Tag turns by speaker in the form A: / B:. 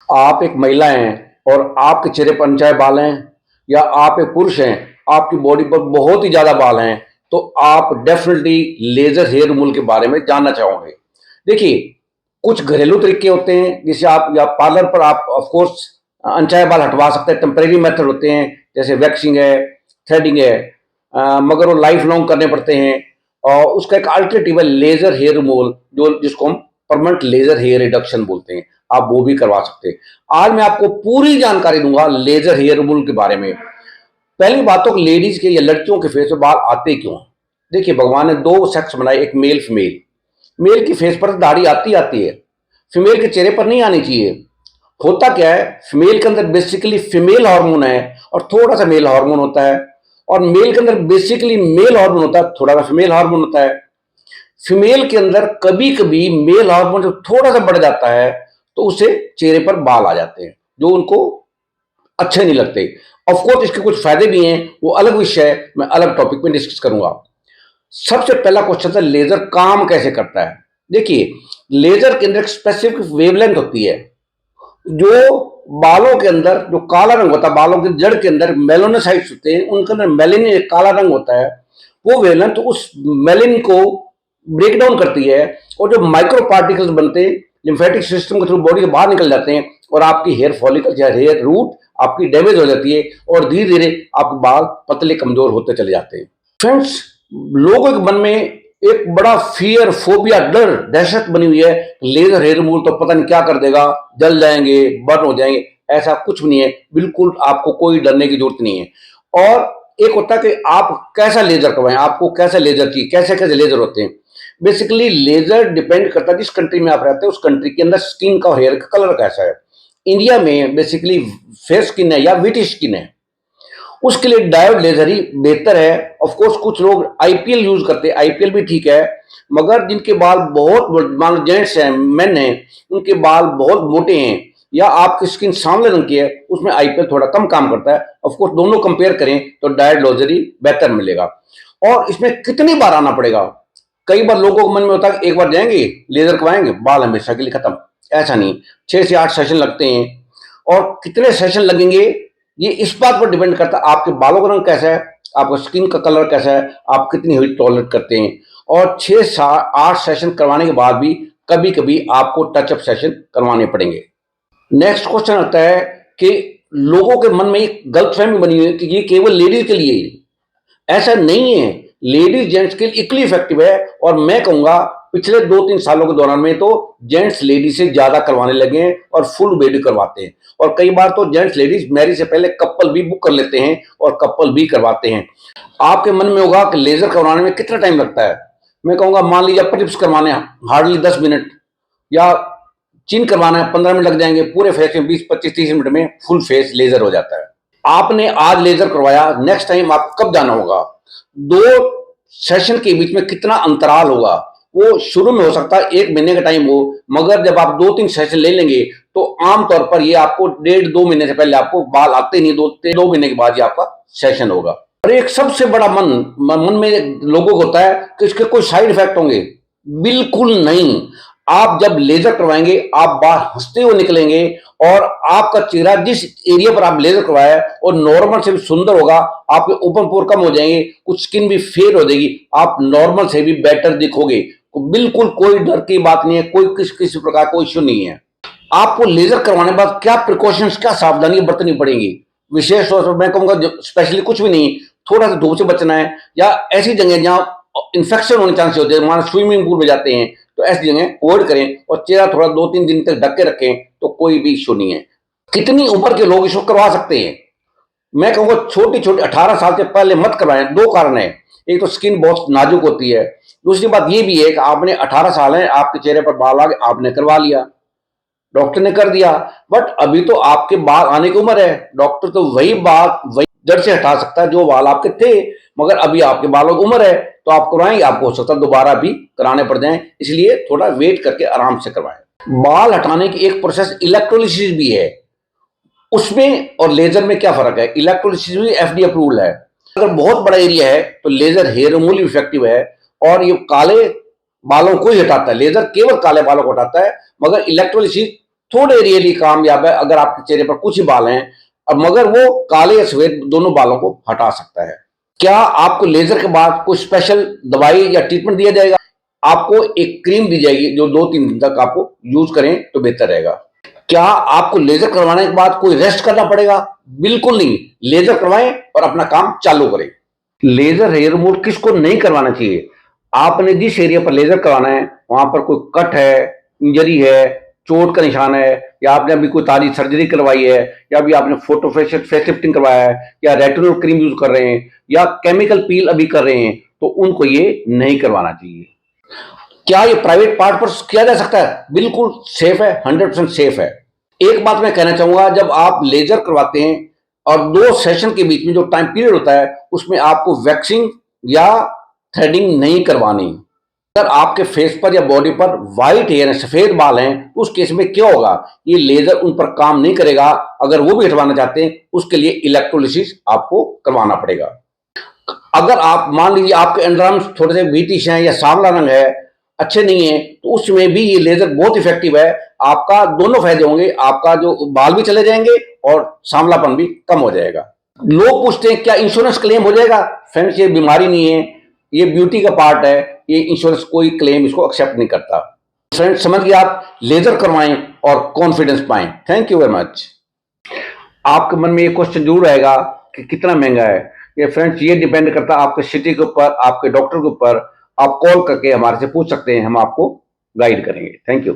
A: आप एक महिला हैं और आपके चेहरे पर अनचाहे बाल हैं, या आप एक पुरुष हैं, आपकी बॉडी पर बहुत ही ज़्यादा बाल हैं, तो आप डेफ़िनिटली लेज़र हेयर रिमूवल के बारे में जानना चाहोगे। देखिए, कुछ घरेलू तरीके होते हैं, जैसे आप या पार्लर पर आप ऑफ़ कोर्स अनचाहे बाल हटवा सकते हैं, टेम्परेरी मेथड होते हैं, जैसे वैक्सिंग है, थ्रेडिंग है। मगर वो लाइफ़ लॉन्ग करने पड़ते हैं। और उसका एक अल्टरनेटिव है लेज़र हेयर रिमूवल, जो जिसको हम परमानेंट लेज़र हेयर रिडक्शन बोलते हैं। आप वो भी करवा सकते हैं। आज मैं आपको पूरी जानकारी दूंगा लेजर हेयर रिमूवल के बारे में। पहली बात तो लेडीज के या लड़कियों के फेस पे बाल आते क्यों हैं? देखिए, भगवान ने दो सेक्स बनाए, एक मेल फीमेल। मेल की फेस पर दाढ़ी आती आती है, फीमेल के चेहरे पर नहीं आनी चाहिए। होता क्या है, फीमेल के अंदर बेसिकली फीमेल हार्मोन है और थोड़ा सा मेल हार्मोन होता है। और मेल के अंदर बेसिकली मेल हार्मोन होता है, थोड़ा सा फीमेल हार्मोन होता है। फीमेल के अंदर कभी कभी मेल हार्मोन जब थोड़ा सा बढ़ जाता है, तो उसे चेहरे पर बाल आ जाते हैं, जो उनको अच्छे नहीं लगते। ऑफ कोर्स इसके कुछ फायदे भी हैं, वो अलग विषय है, मैं अलग टॉपिक में डिस्कस करूंगा। सबसे पहला क्वेश्चन था, लेजर काम कैसे करता है। देखिए, लेजर के अंदर एक स्पेसिफिक वेवलेंथ होती है, जो बालों के अंदर जो काला रंग होता है, बालों की जड़ के अंदर मेलानोसाइट्स होते हैं, उनके अंदर मेलेनिन एक काला रंग होता है। वो वेवलेंथ उस मेलेनिन को ब्रेक डाउन करती है, और जो माइक्रो पार्टिकल्स बनते हैं लिम्फेटिक सिस्टम के थ्रू बॉडी के बाहर निकल जाते हैं, और आपकी हेयर फॉलिकल या हेयर रूट आपकी डैमेज हो जाती है, और धीरे धीरे आपके बाल पतले कमजोर होते चले जाते हैं। फ्रेंड्स, लोगों के मन में एक बड़ा फियर, फोबिया, डर, दहशत बनी हुई है। लेजर हेयर रिमूवल तो पता नहीं क्या कर देगा, जल जाएंगे, बर्न हो जाएंगे। ऐसा कुछ भी नहीं है, बिल्कुल आपको कोई डरने की जरूरत नहीं है। और एक होता है कि आप कैसा लेजर करवाएं, आपको कैसा लेजर की, कैसे कैसे लेजर होते हैं। बेसिकली लेजर डिपेंड करता है जिस कंट्री में आप रहते हैं, उस कंट्री के अंदर स्किन का और हेयर का कलर कैसा है। इंडिया में बेसिकली फेयर स्किन है या विट स्किन है, उसके लिए डायोड लेजर ही बेहतर है। ऑफ कोर्स कुछ लोग आईपीएल यूज करते हैं, आईपीएल भी ठीक है। मगर जिनके बाल बहुत, मान जेंट्स हैं, मेन हैं, उनके बाल बहुत मोटे हैं, या आपकी स्किन सांवले रंग की है, उसमें आईपीएल थोड़ा कम काम करता है। ऑफ कोर्स दोनों कंपेयर करें तो डायोड लेजर ही बेहतर मिलेगा। और इसमें कितनी बार आना पड़ेगा, कई बार लोगों के मन में होता है कि एक बार जाएंगे लेजर करवाएंगे, बाल हमेशा के लिए खत्म। ऐसा नहीं, 6 से 8 सेशन लगते हैं। और कितने सेशन लगेंगे ये इस बात पर डिपेंड करता है आपके बालों का रंग कैसा है, आपका स्किन का कलर कैसा है, आप कितनी हीट टॉलरेट करते हैं। और 6 से 8 सेशन करवाने के बाद भी कभी कभी आपको टचअप सेशन करवाने पड़ेंगे। नेक्स्ट क्वेश्चन आता है कि लोगों के मन में एक गलतफहमी बनी हुई है कि ये केवल लेडीज के लिए ही। ऐसा नहीं है, लेडीज जेंट्स के लिए इक्वली इफेक्टिव है। और मैं कहूंगा पिछले 2-3 सालों के दौरान में तो जेंट्स लेडीज से ज्यादा करवाने लगे हैं और फुल बॉडी करवाते हैं। और कई बार तो जेंट्स लेडीज मैरिज से पहले कपल भी बुक कर लेते हैं और कपल भी करवाते हैं। आपके मन में होगा कि लेजर करवाने में कितना टाइम लगता है। मैं कहूंगा मान लीजिए प्रिप्स करवाने हार्डली 10 मिनट, या चिन करवाना है 15 मिनट लग जाएंगे, पूरे फेस में 20-25-30 मिनट में फुल फेस लेजर हो जाता है। आपने आज लेजर करवाया, नेक्स्ट टाइम आपको कब जाना होगा, 2 सेशन के बीच में कितना अंतराल होगा। वो शुरू में हो सकता है 1 महीने का टाइम हो, मगर जब आप 2-3 सेशन ले लेंगे तो आमतौर पर ये आपको 1.5-2 महीने से पहले आपको बाल आते नहीं, 2 महीने के बाद ही आपका सेशन होगा। और एक सबसे बड़ा मन मन में लोगों को होता है कि इसके कोई साइड इफेक्ट होंगे। बिल्कुल नहीं। आप जब लेजर करवाएंगे आप बाल हंसते हुए निकलेंगे, और आपका चेहरा जिस एरिया पर आप लेजर करवाया है और नॉर्मल से भी सुंदर होगा। आपके ओपन पोर कम हो जाएंगे, कुछ स्किन भी फेयर हो जाएगी, आप नॉर्मल से भी बेटर दिखोगे। बिल्कुल कोई डर की बात नहीं है, कोई किसी प्रकार कोई इश्यू नहीं है। आपको लेजर करवाने के बाद क्या प्रिकॉशंस, क्या सावधानी बरतनी पड़ेंगी, विशेष तौर पर मैं कहूंगा स्पेशली कुछ भी नहीं, थोड़ा सा धूप से बचना है, या ऐसी जगह जहां इन्फेक्शन होने चांसेस होते हैं, मान स्विमिंग पूल में जाते हैं तो ऐसी जगह अवॉइड करें, और चेहरा थोड़ा 2-3 दिन तक ढक के रखें तो कोई भी इश्यू नहीं है। कितनी उम्र के लोग इसको करवा सकते हैं, मैं कहूंगा छोटी छोटी 18 साल से पहले मत करवाएं। 2 कारण है, एक तो स्किन बहुत नाजुक होती है, दूसरी बात ये भी है कि आपने 18 साल है, आपके चेहरे पर बाल आ गए, आपने करवा लिया, डॉक्टर ने कर दिया। बट अभी तो आपके बाल आने की उम्र है, डॉक्टर तो वही बाल वही जड़ से हटा सकता है जो बाल आपके थे। मगर अभी आपके बालों की उम्र है तो आप करवाएंगे, आपको हो सकता है दोबारा भी कराने पड़ जाए, इसलिए थोड़ा वेट करके आराम से करवाएं। बाल हटाने की एक प्रोसेस इलेक्ट्रोलिसिस भी है, उसमें और लेजर में क्या फर्क है। इलेक्ट्रोलिसिस भी एफडी अप्रूवल है। अगर बहुत बड़ा एरिया है तो लेजर हेयर रिमूवल इफेक्टिव है, और ये काले बालों को ही हटाता है। लेजर केवल काले बालों को हटाता है, मगर इलेक्ट्रोलिसिस थोड़े रियली कामयाब है अगर आपके चेहरे पर कुछ ही बाल हैं, और मगर वो काले या सफेद दोनों बालों को हटा सकता है। क्या आपको लेजर के बाद कोई स्पेशल दवाई या ट्रीटमेंट दिया जाएगा? आपको एक क्रीम दी जाएगी जो 2-3 दिन तक आपको यूज करें तो बेहतर रहेगा। क्या आपको लेजर करवाने के बाद कोई रेस्ट करना पड़ेगा? बिल्कुल नहीं, लेजर करवाएं और अपना काम चालू करें। लेजर हेयर रिमूवल किसको नहीं करवाना चाहिए? आपने जिस एरिया पर लेजर करवाना है वहां पर कोई कट है, इंजरी है, चोट का निशान है, या आपने अभी कोई ताजी सर्जरी करवाई है, या अभी आपने फोटो फेस लिफ्टिंग करवाया है, या रेटिनल क्रीम यूज कर रहे हैं, या केमिकल पील अभी कर रहे हैं, तो उनको ये नहीं करवाना चाहिए। क्या ये प्राइवेट पार्ट पर किया जा सकता है? बिल्कुल सेफ है, 100% सेफ है। एक बात मैं कहना चाहूंगा, जब आप लेजर करवाते हैं और 2 सेशन के बीच में जो टाइम पीरियड होता है उसमें आपको वैक्सिंग या थ्रेडिंग नहीं करवानी। अगर आपके फेस पर या बॉडी पर व्हाइट हेयर है, सफेद बाल हैं, तो उस केस में क्या होगा, ये लेजर उन पर काम नहीं करेगा। अगर वो भी हटवाना चाहते हैं उसके लिए इलेक्ट्रोलिसिस आपको करवाना पड़ेगा। अगर आप मान लीजिए आपके अंडरआर्म्स थोड़े से व्हीटिश हैं या सांवला रंग है, अच्छे नहीं है, तो उसमें भी ये लेजर बहुत इफेक्टिव है। आपका दोनों फायदे होंगे, आपका जो बाल भी चले जाएंगे और सांवलापन भी कम हो जाएगा। लोग पूछते हैं क्या इंश्योरेंस क्लेम हो जाएगा? फ्रेंड्स, ये बीमारी नहीं है, ये ब्यूटी का पार्ट है, ये इंश्योरेंस कोई क्लेम इसको एक्सेप्ट नहीं करता। फ्रेंड्स, समझ गए आप, लेजर करवाएं और कॉन्फिडेंस पाएं। Thank you very much. आपके मन में ये क्वेश्चन जरूर आएगा कि कितना महंगा है। ये फ्रेंड्स, ये डिपेंड करता है आपके सिटी के ऊपर, आपके डॉक्टर के ऊपर। आप कॉल करके हमारे से पूछ सकते हैं, हम आपको गाइड करेंगे। Thank you.